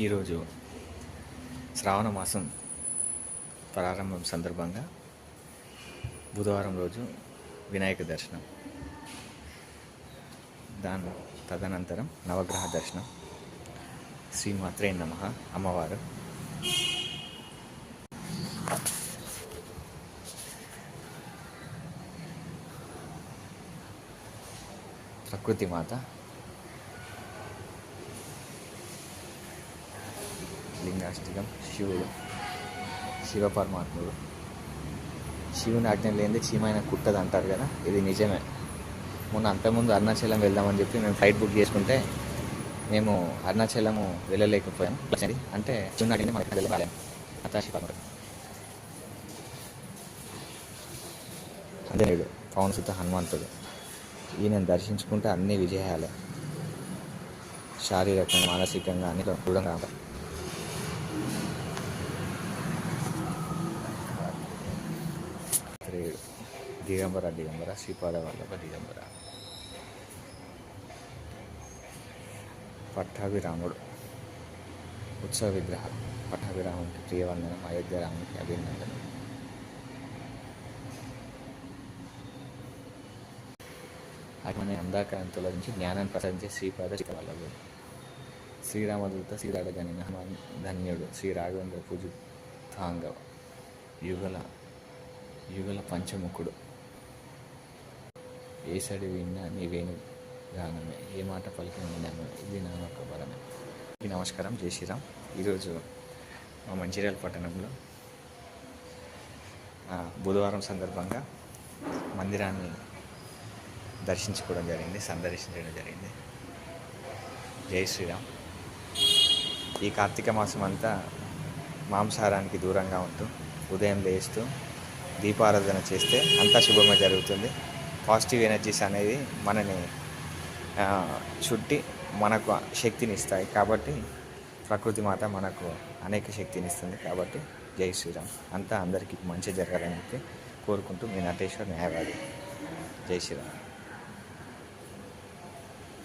ఈరోజు శ్రావణ మాసం ప్రారంభం సందర్భంగా బుధవారం రోజు వినాయక దర్శనం, తదనంతరం నవగ్రహ దర్శనం. శ్రీమాత్రే నమః. అమ్మవారు ప్రకృతి మాత, లింగాష్టకం, శివుడు, శివపరమాత్ముడు. శివుని ఆజ్ఞ లేనిదే చీమైన కుట్టదు అంటారు కదా, ఇది నిజమే. మొన్న అంతకుముందు అరుణాచలం వెళ్దామని చెప్పి మేము ఫ్లైట్ బుక్ చేసుకుంటే మేము అరుణాచలము వెళ్ళలేకపోయాం. అంటే శివుని ఆజ్ఞ మనకు వెళ్ళాలి. అదే లేడు పవన్ సుత హనుమంతుడు. ఈయన దర్శించుకుంటే అన్ని విజయాలే, శారీరకంగా మానసికంగా అన్ని దృఢంగా. దిగంబర దిగంబర శ్రీపాద వల్లభ దిగంబర. పట్టాభిరాముడు ఉత్సవ విగ్రహం. పట్టాభిరాముడికి ప్రియవందనం, అయోధ్య రాముడికి అభినందనం. అనే అందాకాంతుల నుంచి జ్ఞానాన్ని ప్రసాదించే శ్రీపాద వల్లభుడు. శ్రీరామదూత శ్రీరాడగని ధన్యుడు. శ్రీ రాఘవేంద్ర పూజితాంగవ యుగల పంచముఖుడు. ఏసడి విన్నా నీవేను గానమే, ఏ మాట పలికిన విన్నామే, ఇది నా ఒక బలమే. నమస్కారం, జై శ్రీరామ్. ఈరోజు మా మంచిర్యాల పట్టణంలో బుధవారం సందర్భంగా మందిరాన్ని దర్శించుకోవడం జరిగింది, సందర్శించడం జరిగింది. జై శ్రీరామ్. ఈ కార్తీక మాసం అంతా మాంసాహారానికి దూరంగా ఉంటూ ఉదయం లేస్తూ దీపారాధన చేస్తే అంతా శుభమే జరుగుతుంది. పాజిటివ్ ఎనర్జీస్ అనేది మనని చుట్టి మనకు శక్తిని ఇస్తాయి. కాబట్టి ప్రకృతి మాత మనకు అనేక శక్తిని ఇస్తుంది. కాబట్టి జై శ్రీరామ్. అంతా అందరికీ మంచి జరగాలని కోరుకుంటూ మీ నటేశ్వర్ న్యాయవాది. జై శ్రీరామ్.